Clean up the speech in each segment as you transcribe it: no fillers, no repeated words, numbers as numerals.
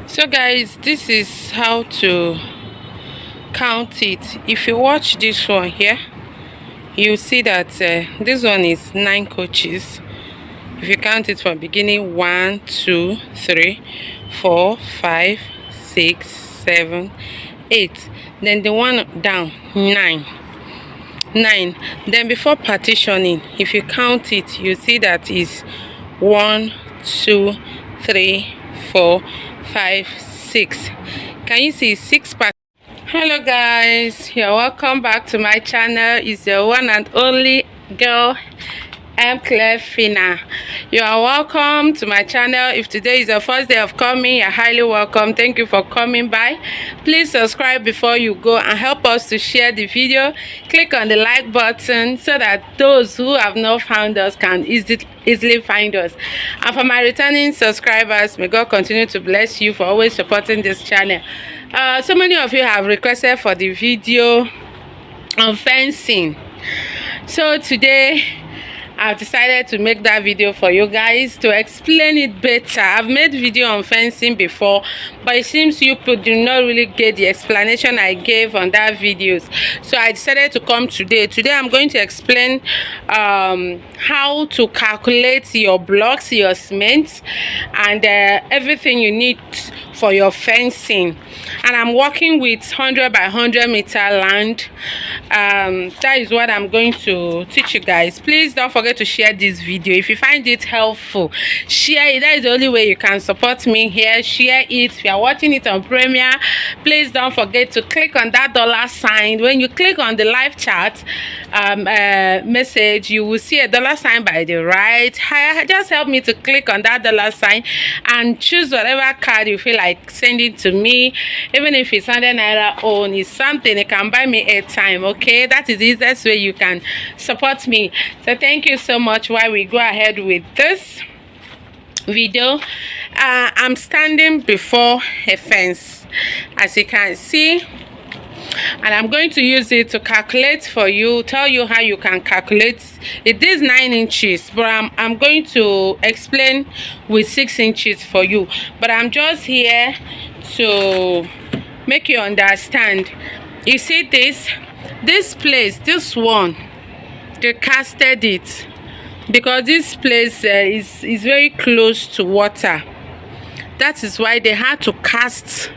So guys, this is how to count it. If you watch this one here, you see that this one is 9 coaches. If you count it from beginning, 1 2 3 4 5 6 7 8, then the one down, 9. Then before partitioning, if you count it, you see that is 1 2 3 4 5 6. Can you see 6 part? Hello guys, you're welcome back to my channel. It's your one and only girl, Rufina. You are welcome to my channel. If today is your first day of coming, you're highly welcome. Thank you for coming by. Please subscribe before you go and help us to share the video. Click on the like button so that those who have not found us can easily find us. And for my returning subscribers, may God continue to bless you for always supporting this channel. So many of you have requested for the video on fencing, so today I've decided to make that video for you guys to explain it better. I've made video on fencing before, but it seems you people do not really get the explanation I gave on that videos. So I decided to come today. Today I'm going to explain how to calculate your blocks, your cement, and everything you need for your fencing. And I'm working with 100 by 100 meter land. That is what I'm going to teach you guys. Please don't forget to share this video. If you find it helpful, share it. That is the only way you can support me here. Share it. If you are watching it on Premiere, please don't forget to click on that $sign. When you click on the live chat message, you will see a $sign by the right. Just help me to click on that $sign and choose whatever card you feel like sending to me. Even if it's 100 naira own, it's something, it can buy me airtime. Okay, that is the easiest way you can support me. So thank you so much. While we go ahead with this video, I'm standing before a fence, as you can see, and I'm going to use it to calculate for you, tell you how you can calculate. It is 9 inches, but I'm going to explain with 6 inches for you. But I'm just here to make you understand. You see this place, this one, they casted it because this place is very close to water. That is why they had to cast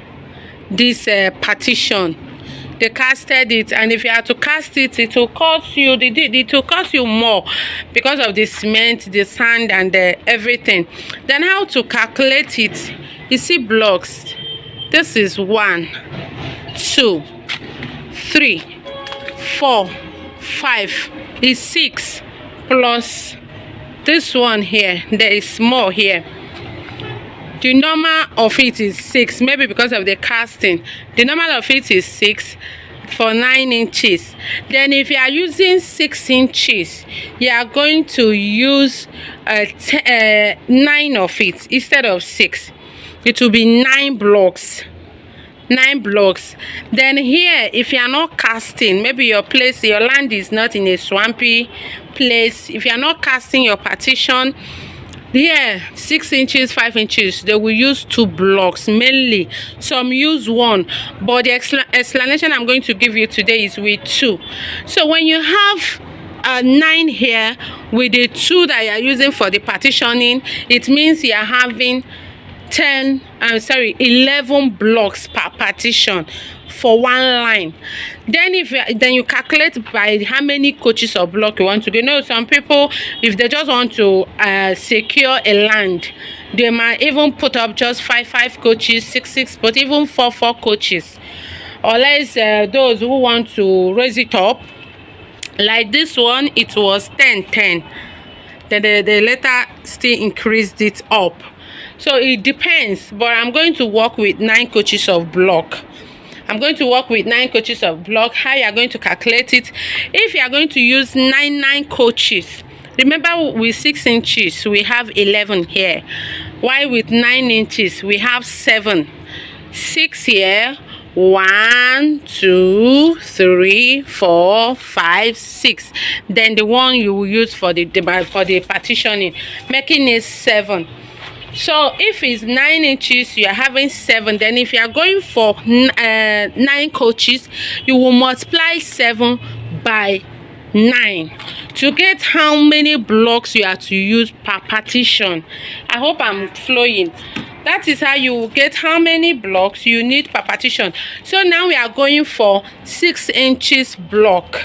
this partition. They casted it, and if you have to cast it, it will cost you. It will cost you more because of the cement, the sand, and everything. Then how to calculate it? You see blocks. This is 1 2 3 4 5. Is 6 plus this one here. There is more here. The normal of it is 6, maybe because of the casting. The normal of it is 6 for 9 inches. Then if you are using 6 inches, you are going to use 9 of it instead of 6. It will be 9 blocks. 9 blocks. Then here, if you are not casting, maybe your land is not in a swampy place. If you are not casting your partition, here 6 inches, 5 inches, they will use 2 blocks mainly. Some use 1, but the explanation I'm going to give you today is with 2. So when you have 9 here with the 2 that you are using for the partitioning, it means you are having 11 blocks per partition for one line. Then then you calculate by how many coaches of block you want to go. You know, some people, if they just want to secure a land, they might even put up just 5 coaches, 6, but even 4 coaches. Unless those who want to raise it up, like this one, it was 10. Then they later still increased it up. So it depends, but I'm going to work with 9 coaches of block. I'm going to work with 9 coaches of block. How you are going to calculate it? If you are going to use 9 coaches, remember with 6 inches we have 11 here, while with 9 inches we have 7. 6 here, 1 2 3 4 5 6. Then the one you will use for the partitioning, making it 7. So if it's 9 inches, you are having 7. Then if you are going for 9 coaches, you will multiply 7 by 9 to get how many blocks you are to use per partition. I hope I'm flowing. That is how you will get how many blocks you need per partition. So now we are going for 6 inches block.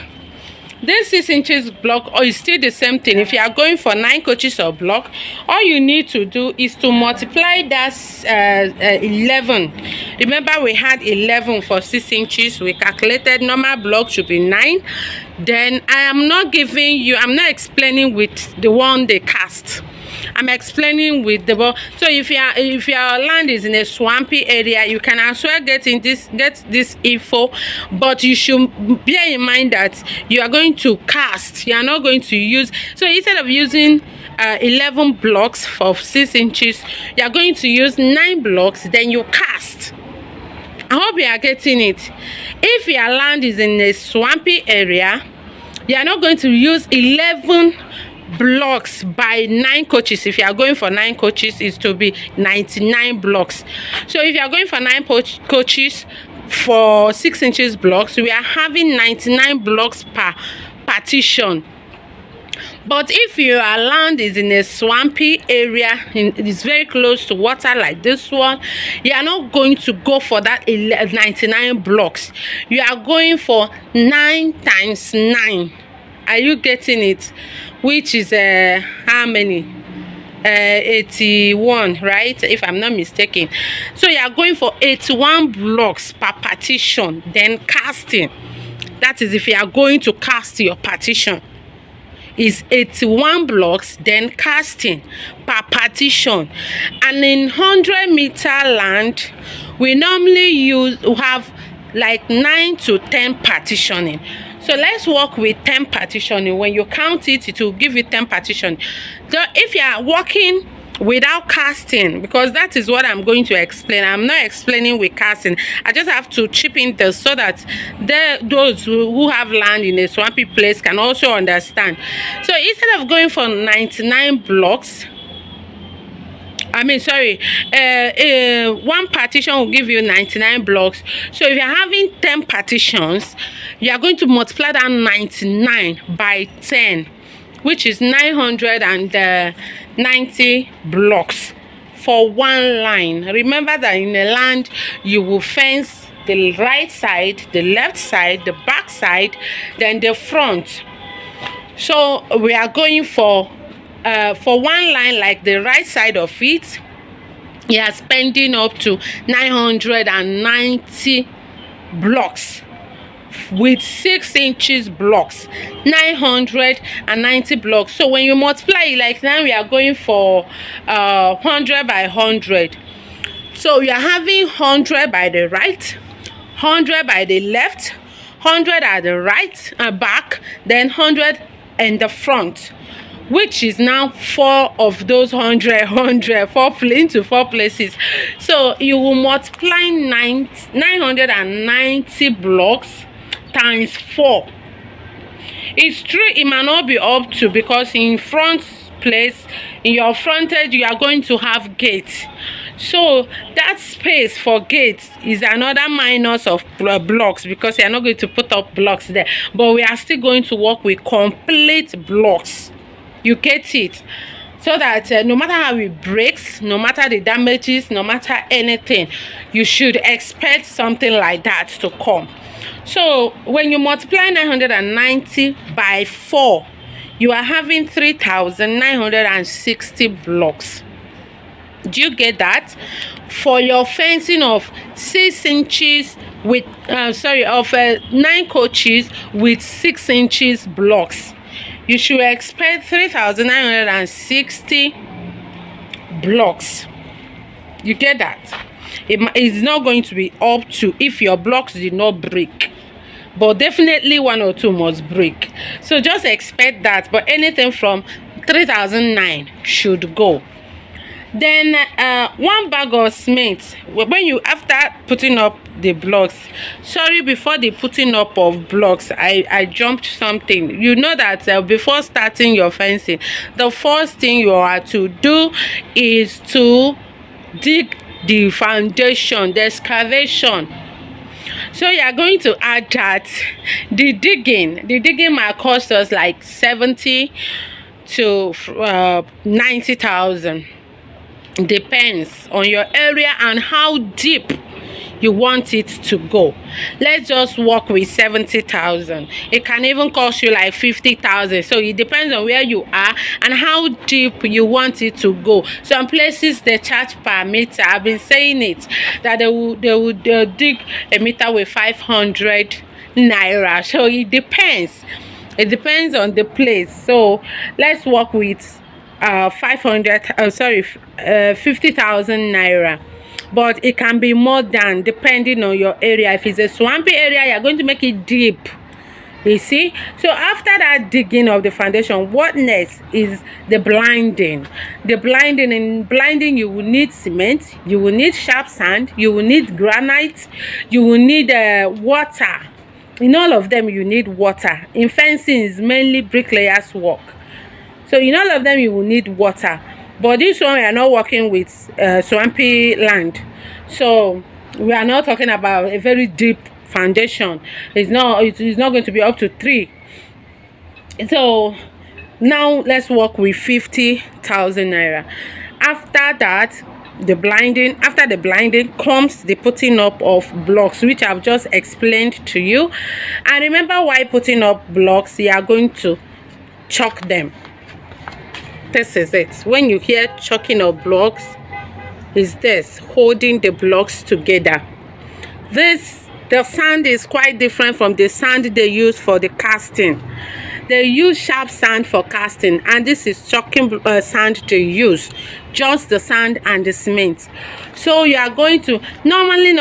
This 6 inches block is still the same thing. If you are going for 9 coaches of block, all you need to do is to multiply that 11. Remember, we had 11 for 6 inches. We calculated normal block should be 9. Then I am not giving you, I'm not explaining with the one they cast. I'm explaining with the ball. So if your land is in a swampy area, you can as well get this info, but you should bear in mind that you are going to cast. You are not going to use. So instead of using 11 blocks for 6 inches, you are going to use 9 blocks. Then you cast. I hope you are getting it. If your land is in a swampy area, you are not going to use 11 blocks by 9 coaches. If you are going for 9 coaches, is to be 99 blocks. So if you are going for 9 coaches for 6 inches blocks, we are having 99 blocks per partition. But if your land is in a swampy area, it is very close to water like this one, you are not going to go for that 99 blocks. You are going for 9 times 9. Are you getting it? Which is how many? 81, right? If I'm not mistaken. So you are going for 81 blocks per partition. Then casting. That is if you are going to cast your partition. Is 81 blocks, then casting per partition. And in 100-meter land, we normally have like 9 to 10 partitioning. So let's work with 10 partitioning. When you count it, it will give you 10 partition. So if you are working without casting, because that is what I'm going to explain. I'm not explaining with casting. I just have to chip in this so that those who have land in a swampy place can also understand. So instead of going for 99 blocks, one partition will give you 99 blocks. So if you're having 10 partitions, you are going to multiply that 99 by 10, which is 990 blocks for one line. Remember that in a land, you will fence the right side, the left side, the back side, then the front. So we are going for one line, like the right side of it, you are spending up to 990 blocks. With 6 inches blocks, 990 blocks. So when you multiply it like now, we are going for 100 by 100. So you are having 100 by the right, 100 by the left, 100 at the right back, then 100 in the front, which is now 4 of those 100 into 4 places. So you will multiply 990 blocks times 4. It's true, it might not be up to, because in front place, in your frontage, you are going to have gates. So that space for gates is another minus of blocks, because you are not going to put up blocks there. But we are still going to work with complete blocks. You get it? So that no matter how it breaks, no matter the damages, no matter anything, you should expect something like that to come. So when you multiply 990 by 4, you are having 3,960 blocks. Do you get that? For your fencing of 6 inches with 9 coaches with 6 inches blocks, you should expect 3,960 blocks. You get that? It is not going to be up to if your blocks did not break, but definitely 1 or 2 must break. So just expect that. But anything from 3,009 should go. Then 1 bag of cement. When you, after putting up the blocks, sorry, before the putting up of blocks, I jumped something. You know that before starting your fencing, the first thing you are to do is to dig the foundation, the excavation. So you are going to add that. The digging might cost us like 70 to 90,000. Depends on your area and how deep you want it to go. Let's just work with 70,000. It can even cost you like 50,000. So it depends on where you are and how deep you want it to go. Some places they charge per meter. I've been saying it that they'll dig a meter with 500 naira. So it depends. It depends on the place. So let's work with 50,000 naira. But it can be more than, depending on your area. If it's a swampy area, you're going to make it deep, you see. So after that digging of the foundation, what next is the blinding. In blinding, you will need cement, you will need sharp sand, you will need granite, you will need water. In all of them you need water. In fencing is mainly bricklayers work, so in all of them you will need water. But this one, we are not working with swampy land, so we are not talking about a very deep foundation. It's not going to be up to 3. So now let's work with 50,000 naira. After that, after the blinding comes the putting up of blocks, which I've just explained to you. And remember, why putting up blocks, you are going to chalk them. This is it. When you hear chalking of blocks, is this holding the blocks together. The sand is quite different from the sand they use for the casting. They use sharp sand for casting, and this is chalking sand they use, just the sand and the cement. So you are going to normally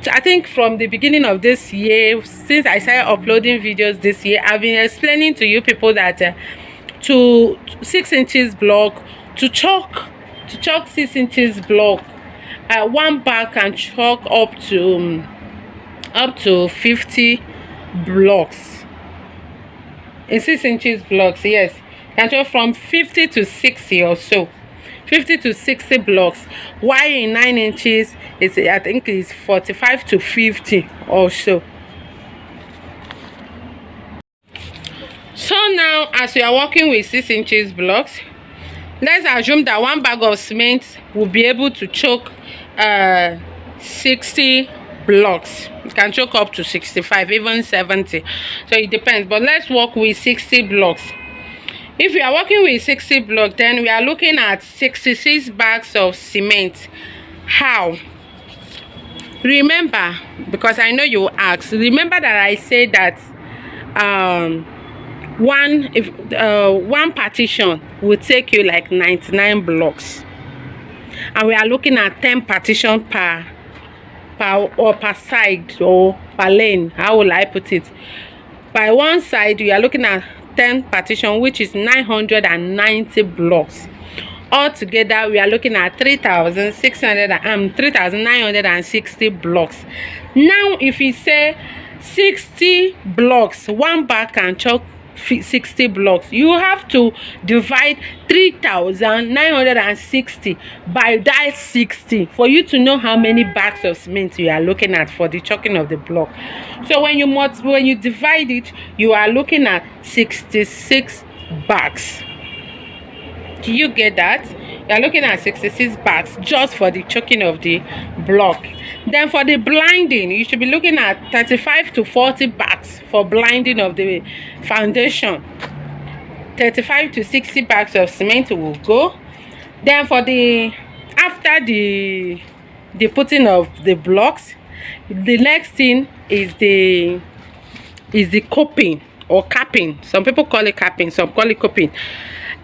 I think from the beginning of this year, since I started uploading videos this year, I've been explaining to you people that to 6 inches block, to chalk 6 inches block, 1 bag can chalk up to 50 blocks. In 6 inches blocks, yes, can chalk from 50 to 60 or so, 50 to 60 blocks. While in 9 inches is, I think, is 45 to 50 or so. So now, as we are working with 6 inches blocks, let's assume that 1 bag of cement will be able to choke 60 blocks. It can choke up to 65, even 70. So it depends. But let's work with 60 blocks. If we are working with 60 blocks, then we are looking at 66 bags of cement. How? Remember, because I know you will ask, remember that I said that one partition will take you like 99 blocks, and we are looking at 10 partition per side or per lane. How will I put it? By one side we are looking at 10 partition, which is 990 blocks. Altogether we are looking at 3,960 blocks. Now if we say 60 blocks, 1 bag can chalk 60 blocks, you have to divide 3,960 by that 60 for you to know how many bags of cement you are looking at for the chalking of the block. So when you divide it, you are looking at 66 bags. Do you get that? You are looking at 66 bags just for the chalking of the block. Then for the blinding, you should be looking at 35 to 40 bags for blinding of the foundation. 35 to 60 bags of cement will go. Then for after the putting of the blocks, the next thing is the coping or capping. Some people call it capping, some call it coping.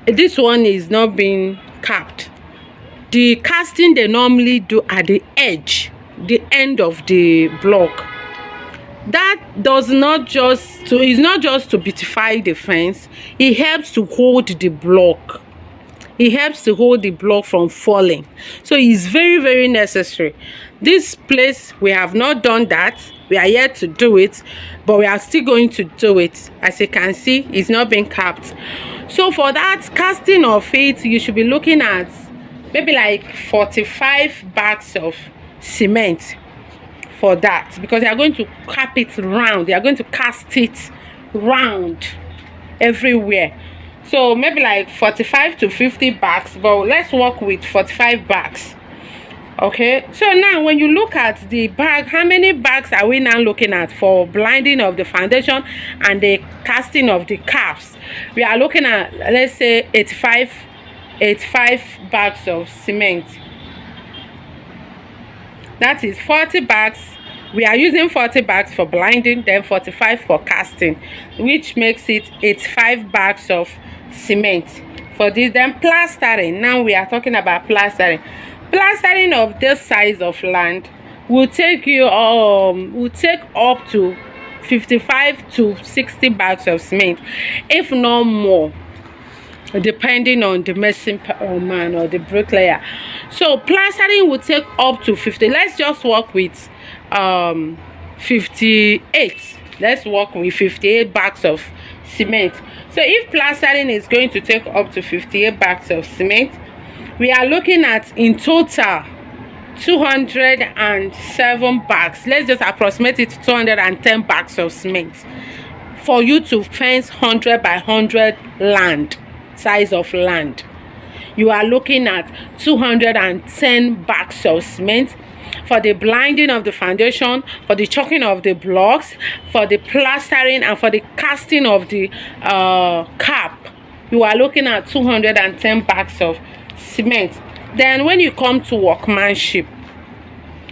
This one is not being capped. The casting they normally do at the edge, the end of the block. That is not just to beautify the fence. It helps to hold the block. It helps to hold the block from falling. So it's very, very necessary. This place, we have not done that. We are yet to do it, but we are still going to do it. As you can see, it's not being capped. So for that casting of it, you should be looking at maybe like 45 bags of cement for that, because they are going to cap it round. They are going to cast it round everywhere. So maybe like 45 to 50 bags, but let's work with 45 bags. Okay, so now when you look at the bag, how many bags are we now looking at for blinding of the foundation and the casting of the caps? We are looking at, let's say, 85 bags of cement. That is 40 bags. We are using 40 bags for blinding, then 45 for casting, which makes it 85 bags of cement for this. Then plastering. Now we are talking about plastering. Plastering of this size of land will take you will take up to 55 to 60 bags of cement, if not more, depending on the mason man or the bricklayer. So plastering will take up to 50. Let's just work with 58. Let's work with 58 bags of cement. So if plastering is going to take up to 58 bags of cement, we are looking at in total 207 bags. Let's just approximate it to 210 bags of cement for you to fence 100 by 100 land, size of land. You are looking at 210 bags of cement for the blinding of the foundation, for the chalking of the blocks, for the plastering, and for the casting of the cap. You are looking at 210 bags of cement. Then when you come to workmanship,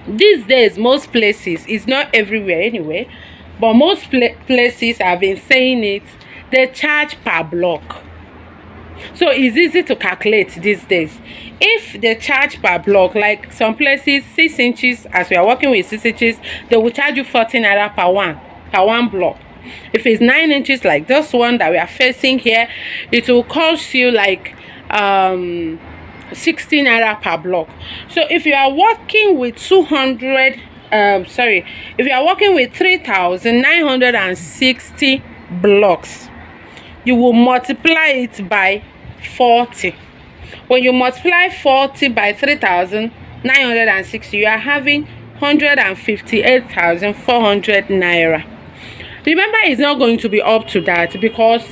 these days most places, it's not everywhere anyway, but most places, I've been saying it, they charge per block. So it's easy to calculate these days. If they charge per block, like some places 6 inches, as we are working with 6 inches, they will charge you 14 naira per one block. If it's 9 inches, like this one that we are facing here, it will cost you like 16 naira per block. So if you are working with 3,960 blocks, you will multiply it by 40. When you multiply 40 by 3,960, you are having 158,400 naira. Remember, it's not going to be up to that, because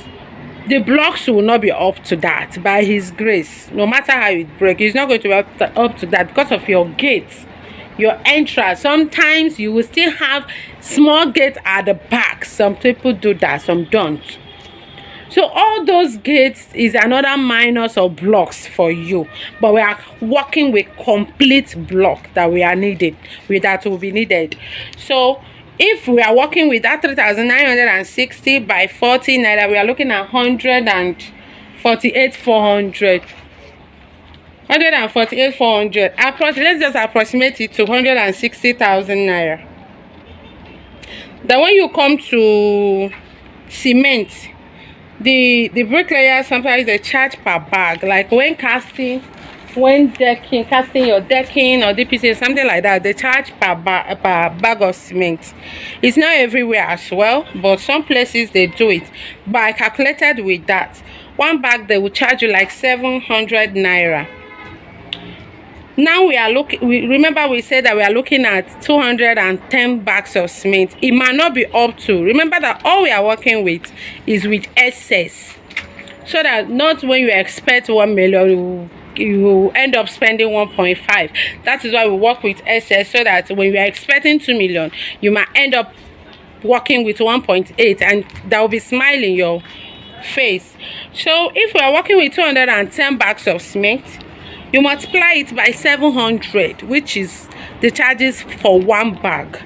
the blocks will not be up to that. By his grace, no matter how it breaks, it's not going to be up to that, because of your gates, your entrance. Sometimes you will still have small gates at the back. Some people do that, some don't. So all those gates is another minus of blocks for you, but we are working with complete block that we are needed, that will be needed. So if we are working with that 3,960 by 40 naira, we are looking at 148,400. 148,400. Let's just approximate it to 160,000 naira. Then when you come to cement, the bricklayer, sometimes they charge per bag. Like when casting your decking or DPC, something like that, they charge per bag of cement. It's not everywhere as well, but some places they do it. But I calculated with that, one bag they will charge you like 700 naira. Now we are remember we said that we are looking at 210 bags of cement. It might not be up to. Remember that all we are working with is with excess, so that not when you expect 1 million, you end up spending 1.5. That is why we work with excess, so that when you are expecting 2 million, you might end up working with 1.8, and that will be smiling your face. So if we are working with 210 bags of cement, you multiply it by 700, which is the charges for one bag.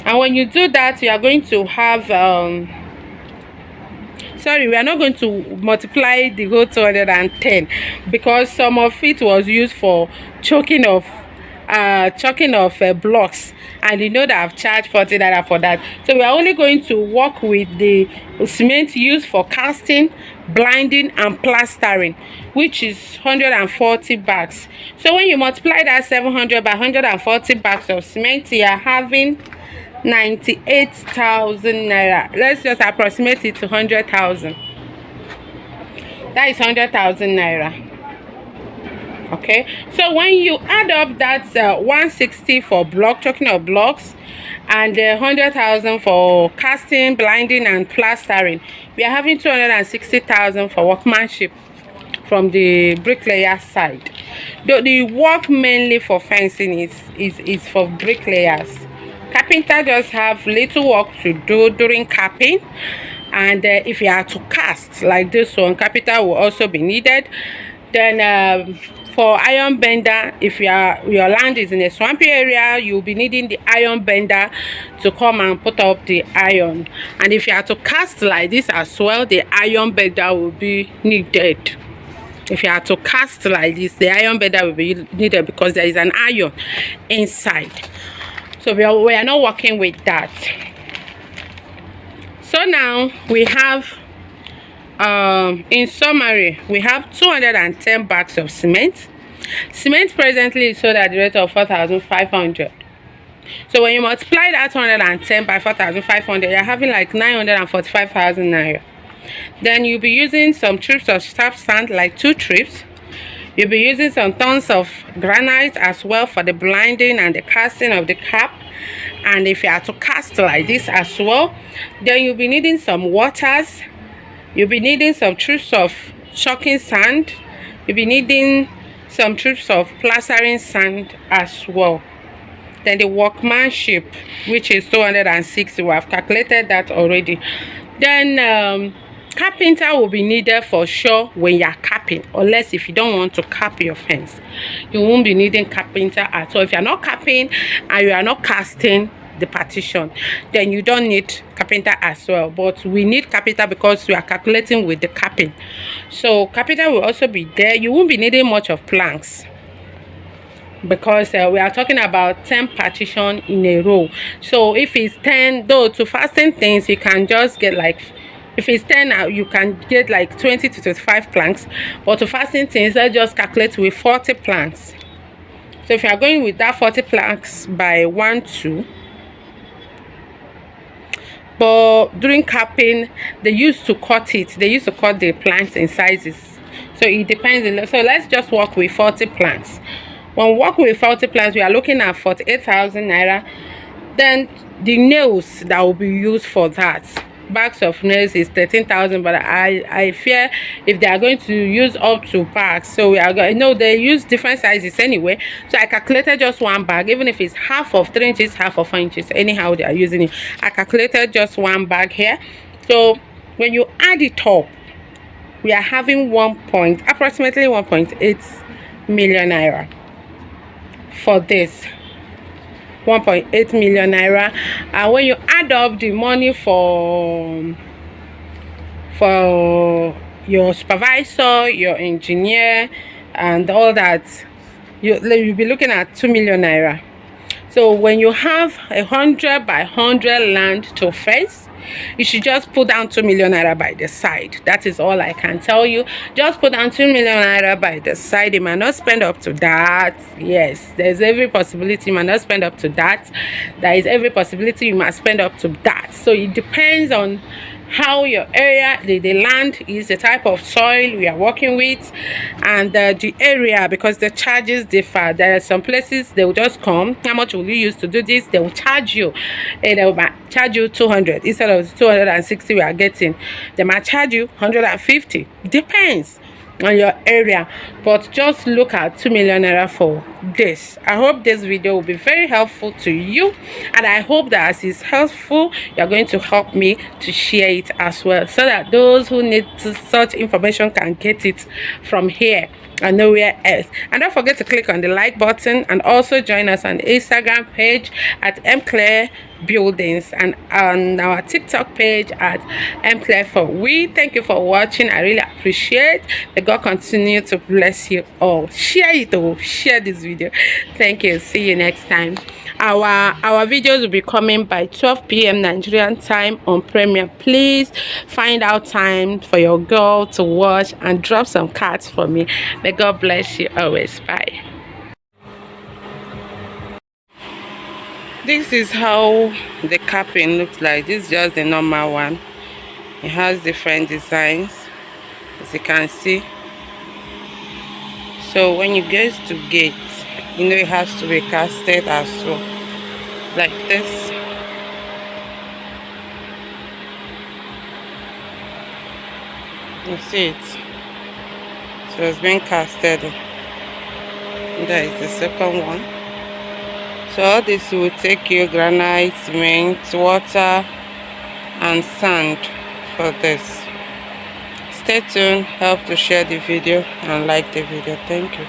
And when you do that, you are going to have sorry, we are not going to multiply the whole 210, because some of it was used for choking of blocks, and you know that I've charged 40 naira for that. So we are only going to work with the cement used for casting, blinding and plastering, which is 140 bags. So when you multiply that 700 by 140 bags of cement, you are having 98,000 naira. Let's just approximate it to 100,000. That is 100,000 naira. Okay, so when you add up that 160 for block, choking of blocks, and 100,000 for casting, blinding and plastering, we are having 260,000 for workmanship from the bricklayer side. The work mainly for fencing is for bricklayers. Carpenter just have little work to do during capping, and if you are to cast like this one, carpenter will also be needed. Then for iron bender, if your land is in a swampy area, you'll be needing the iron bender to come and put up the iron. And if you are to cast like this as well, the iron bender will be needed. If you are to cast like this, the iron bender will be needed because there is an iron inside. So we are not working with that. So now we have in summary, we have 210 bags of cement. Cement presently is sold at the rate of 4,500. So when you multiply that 210 by 4,500, you're having like 945,000 naira. Then you'll be using some trips of sharp sand, like 2 trips. You'll be using some tons of granite as well for the blinding and the casting of the cap. And if you are to cast like this as well, then you'll be needing some waters. You'll be needing some trips of choking sand. You'll be needing some trips of plastering sand as well. Then the workmanship, which is 260, we have calculated that already. Then carpenter will be needed for sure when you are capping, unless if you don't want to cap your fence, you won't be needing carpenter at all. If you are not capping and you are not casting the partition, then you don't need carpenter as well. But we need carpenter because we are calculating with the capping. So carpenter will also be there. You won't be needing much of planks because we are talking about 10 partition in a row. So if it's 10, though, to fasten things you can just get like, if it's 10 you can get like 20 to 25 planks, but to fasten things, let's just calculate with 40 planks. So if you are going with that 40 planks by 1, 2, but during capping they used to cut it, they used to cut the planks in sizes, so it depends. So let's just work with 40 planks. When we work with 40 planks, we are looking at 48,000 naira. Then the nails that will be used for that, bags of nails, is 13,000, but I fear if they are going to use up to bags, so we are going, no, they use different sizes anyway, so I calculated just one bag, even if it's half of 3 inches, half of 4 inches, anyhow they are using it. I calculated just one bag here. So when you add it up, we are having approximately 1.8 million naira for this. 1.8 million naira. And when you add up the money for your supervisor, your engineer and all that, you'll be looking at 2 million naira. So when you have 100 by 100 land to fence, you should just put down 2 million naira by the side. That is all I can tell you. Just put down 2 million naira by the side. You might not spend up to that. Yes, there's every possibility you might not spend up to that. There is every possibility you might spend up to that. So it depends on how your area, the land is, the type of soil we are working with, and the area, because the charges differ. There are some places they will just come, how much will you use to do this, they will charge you, and they will charge you 200 instead of 260 we are getting. They might charge you 150. Depends on your area, but just look at 2 million naira for this. I hope this video will be very helpful to you, and I hope that as it's helpful, you're going to help me to share it as well, so that those who need such information can get it from here. and nowhere else. And don't forget to click on the like button, and also join us on the Instagram page at mclair buildings and on our TikTok page at mclair4we. Thank you for watching. I really appreciate. May God continue to bless you all. Share it, oh, share this video. Thank you. See you next time. Our videos will be coming by 12 p.m. Nigerian time on Premiere. Please find out time for your girl to watch and drop some cards for me. May God bless you always. Bye. This is how the capping looks like. This is just the normal one. It has different designs, as you can see. So when you get to gate, you know it has to be casted as well, like this. You see it. So it's been casted. That is the second one. So all this will take you granite, cement, water and sand for this. Stay tuned, help to share the video and like the video. Thank you.